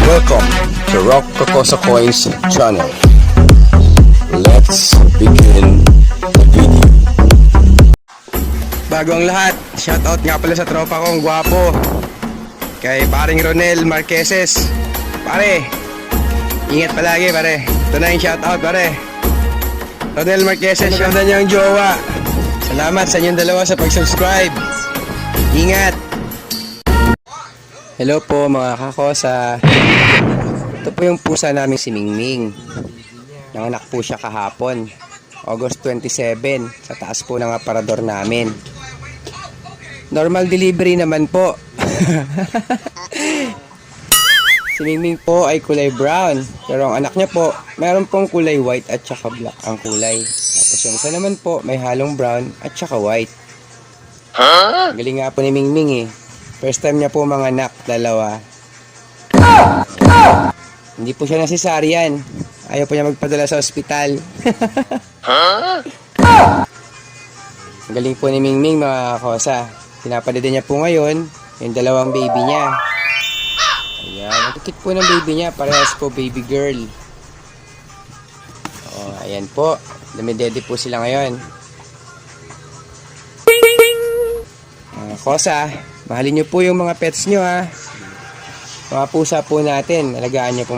Welcome to Rock Kokosa Coins channel. Let's begin the video. Bago ang lahat, shoutout nga pala sa tropa kong gwapo, kay paring Ronel Marqueses. Pare, ingat palagi pare. Ito na yung shoutout pare. Ronel Marqueses, ganda niyang jowa. Salamat sa inyong dalawa sa pag-subscribe. Ingat. Hello po mga kakosa. Ito po yung pusa namin si Mingming. Nanganak po siya kahapon, August 27, sa taas po ng aparador namin. Normal delivery naman po. Si Mingming po ay kulay brown, pero ang anak niya po, meron pong kulay white at saka black ang kulay. Tapos yung isa naman po, may halong brown at saka white. Galing nga po ni Mingming eh. First time niya po mga anak, dalawa. Hindi po siya nasisaryan. Ayaw po niya magpadala sa ospital. Galing po ni Mingming mga kosa. Pinapalitan niya po ngayon yung dalawang baby niya. Ayan, ang cute po ng baby niya. Parehas po baby girl. O, ayan po. Dumidede po sila ngayon. Mga kosa, mahalin niyo po yung mga pets niyo ha. Mga pusa po natin, alagaan niyo po.